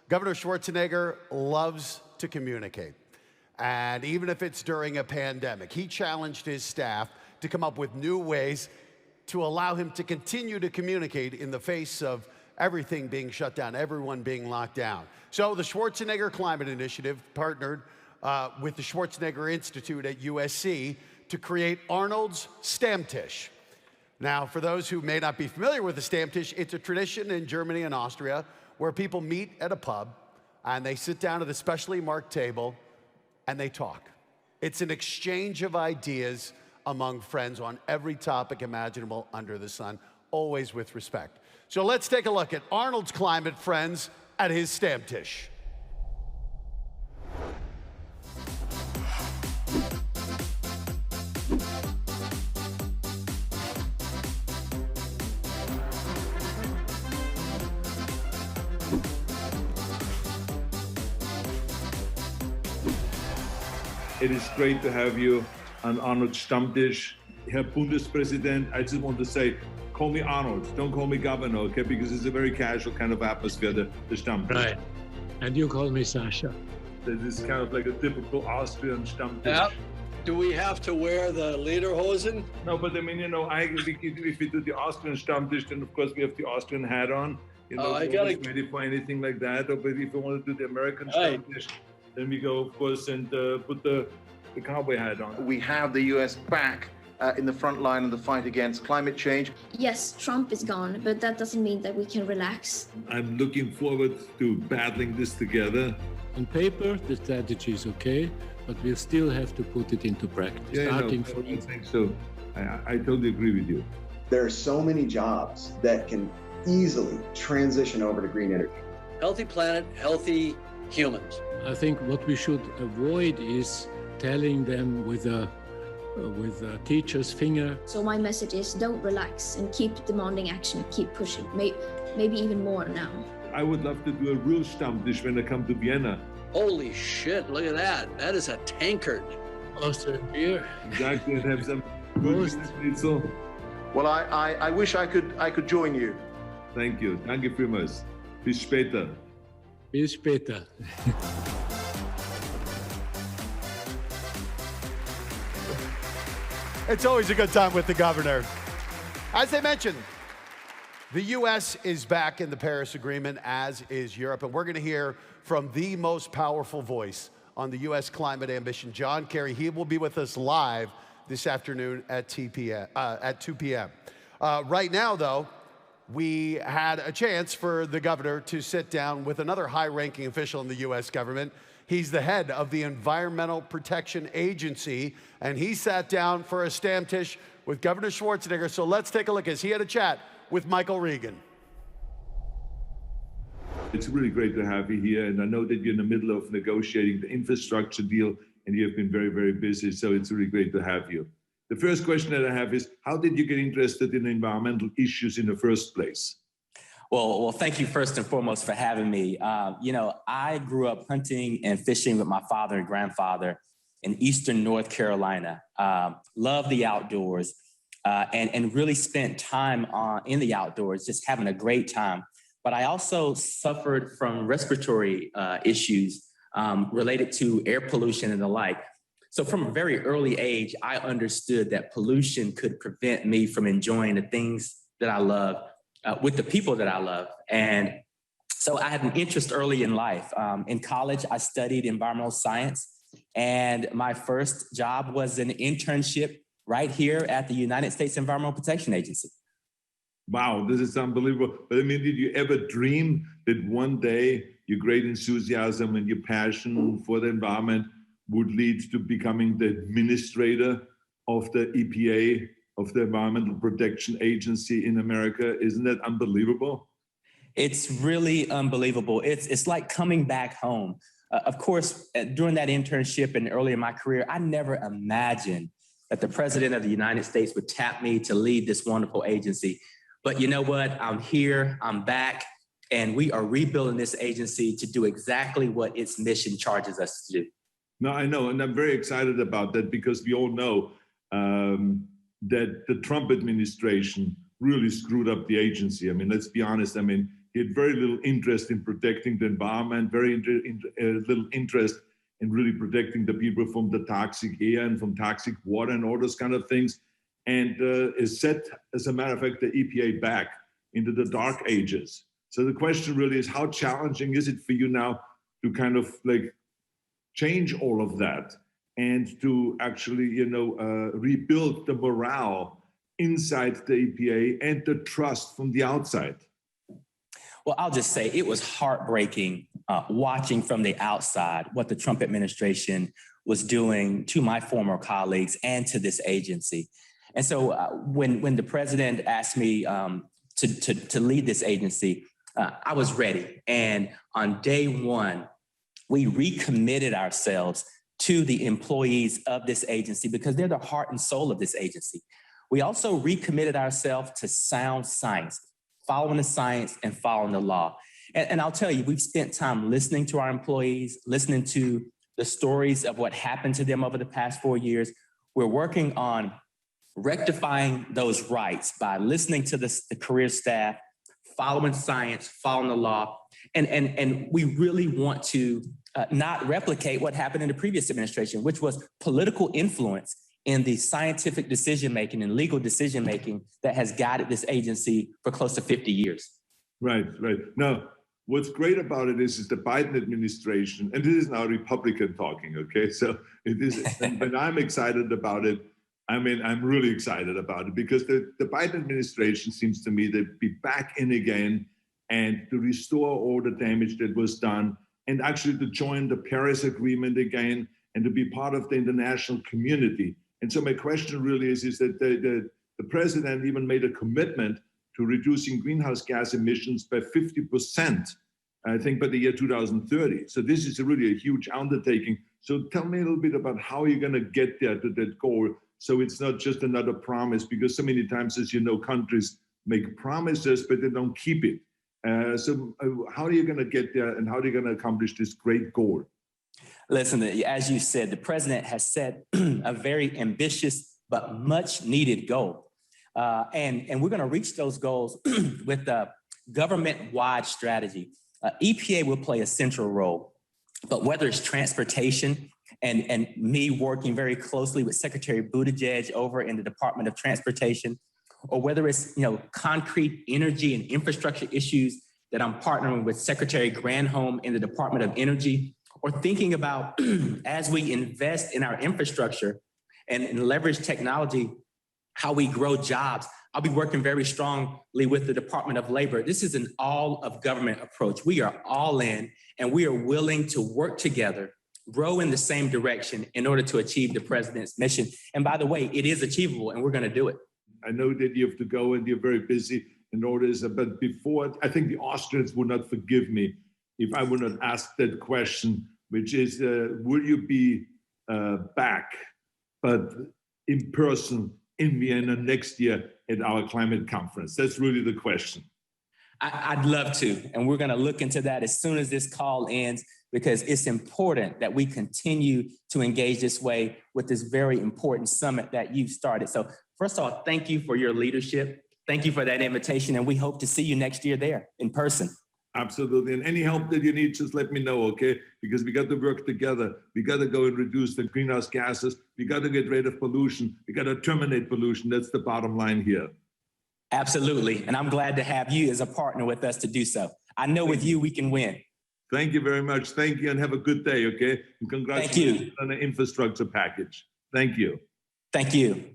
Governor Schwarzenegger loves to communicate. And even if it's during a pandemic, he challenged his staff to come up with new ways to allow him to continue to communicate in the face of everything being shut down, everyone being locked down. So the Schwarzenegger Climate Initiative partnered with the Schwarzenegger Institute at USC to create Arnold's Stammtisch. Now, for those who may not be familiar with the Stammtisch, it's a tradition in Germany and Austria where people meet at a pub and they sit down at a specially marked table and they talk. It's an exchange of ideas among friends on every topic imaginable under the sun, always with respect. So let's take a look at Arnold's climate friends at his Stammtisch. It is great to have you on Arnold's Stammtisch. Herr Bundespräsident, I just want to say, call me Arnold, don't call me Governor, okay? Because it's a very casual kind of atmosphere, the Stammtisch. Right. And you call me Sasha. This is kind of like a typical Austrian Stammtisch. Yeah. Do we have to wear the lederhosen? No, but I mean, you know, if we do the Austrian Stammtisch, then of course we have the Austrian hat on. You know, I gotta ready for anything like that. Or but if we want to do the American Stammtisch, then we go, of course, and put the cowboy hat on. We have the US back in the front line of the fight against climate change. Yes, Trump is gone, but that doesn't mean that we can relax. I'm looking forward to battling this together. On paper, the strategy is okay, but we'll still have to put it into practice. I think so. I totally agree with you. There are so many jobs that can easily transition over to green energy. Healthy planet, healthy humans. I think what we should avoid is telling them with a teacher's finger. So my message is don't relax and keep demanding action, keep pushing, maybe even more now. I would love to do a real Stammtisch when I come to Vienna. Holy shit, look at that. That is a tankard. Austrian beer. Exactly, and have some good schnitzel. Well, I wish I could join you. Thank you. Danke vielmals. Bis später. Bis später. It's always a good time with the governor. As I mentioned, the U.S. is back in the Paris Agreement, as is Europe, and we're going to hear from the most powerful voice on the U.S. climate ambition, John Kerry. He will be with us live this afternoon at 2 p.m. Right now, though, we had a chance for the governor to sit down with another high-ranking official in the U.S. government. He's the head of the Environmental Protection Agency, and he sat down for a Stammtisch with Governor Schwarzenegger. So let's take a look as he had a chat with Michael Regan. It's really great to have you here, and I know that you're in the middle of negotiating the infrastructure deal, and you have been very, very busy, so it's really great to have you. The first question that I have is, how did you get interested in environmental issues in the first place? Well, thank you first and foremost for having me. You know, I grew up hunting and fishing with my father and grandfather in Eastern North Carolina. Loved the outdoors and really spent time in the outdoors, just having a great time. But I also suffered from respiratory issues related to air pollution and the like. So from a very early age, I understood that pollution could prevent me from enjoying the things that I love with the people that I love. And so I had an interest early in life. In college, I studied environmental science, and my first job was an internship right here at the United States Environmental Protection Agency. Wow, this is unbelievable. But I mean, did you ever dream that one day your great enthusiasm and your passion for the environment would lead to becoming the administrator of the EPA, of the Environmental Protection Agency in America? Isn't that unbelievable? It's really unbelievable. It's like coming back home. Of course, during that internship and early in my career, I never imagined that the President of the United States would tap me to lead this wonderful agency. But you know what? I'm here, I'm back, and we are rebuilding this agency to do exactly what its mission charges us to do. No, I know, and I'm very excited about that because we all know that the Trump administration really screwed up the agency. I mean, let's be honest. I mean, he had very little interest in protecting the environment, very little interest in really protecting the people from the toxic air and from toxic water and all those kind of things, and is set, as a matter of fact, the EPA back into the dark ages. So the question really is, how challenging is it for you now to kind of like change all of that and to actually, rebuild the morale inside the EPA and the trust from the outside? Well, I'll just say it was heartbreaking watching from the outside what the Trump administration was doing to my former colleagues and to this agency. And so when the president asked me to lead this agency, I was ready. And on day one, we recommitted ourselves to the employees of this agency because they're the heart and soul of this agency. We also recommitted ourselves to sound science, following the science and following the law. And I'll tell you, we've spent time listening to our employees, listening to the stories of what happened to them over the past 4 years. We're working on rectifying those rights by listening to the career staff, following science, following the law. And we really want to not replicate what happened in the previous administration, which was political influence in the scientific decision-making and legal decision-making that has guided this agency for close to 50 years. Right. Now, what's great about it is the Biden administration, and this is now Republican talking, okay? So it is, and I'm excited about it. I mean, I'm really excited about it because the Biden administration seems to me to be back in again and to restore all the damage that was done and actually to join the Paris Agreement again and to be part of the international community. And so my question really is that the president even made a commitment to reducing greenhouse gas emissions by 50%, I think, by the year 2030. So this is really a huge undertaking. So tell me a little bit about how you're going to get there to that goal. So it's not just another promise, because so many times, as you know, countries make promises, but they don't keep it. So how are you going to get there and how are you going to accomplish this great goal? Listen, as you said, the president has set a very ambitious but much needed goal. And we're going to reach those goals with a government-wide strategy. EPA will play a central role, but whether it's transportation and me working very closely with Secretary Buttigieg over in the Department of Transportation, or whether it's concrete energy and infrastructure issues that I'm partnering with Secretary Granholm in the Department of Energy, or thinking about as we invest in our infrastructure and leverage technology, how we grow jobs. I'll be working very strongly with the Department of Labor. This is an all of government approach. We are all in and we are willing to work together, grow in the same direction in order to achieve the president's mission. And by the way, it is achievable and we're going to do it. I know that you have to go and you're very busy in order, but before, I think the Austrians would not forgive me if I would not ask that question, which is, will you be back, but in person in Vienna next year at our climate conference? That's really the question. I'd love to, and we're going to look into that as soon as this call ends, because it's important that we continue to engage this way with this very important summit that you've started. So first of all, thank you for your leadership. Thank you for that invitation, and we hope to see you next year there in person. Absolutely. And any help that you need, just let me know, okay? Because we got to work together. We got to go and reduce the greenhouse gases. We got to get rid of pollution. We got to terminate pollution. That's the bottom line here. Absolutely. And I'm glad to have you as a partner with us to do so. I know with you, we can win. Thank you very much. Thank you and have a good day, okay? And congratulations on the infrastructure package. Thank you. Thank you.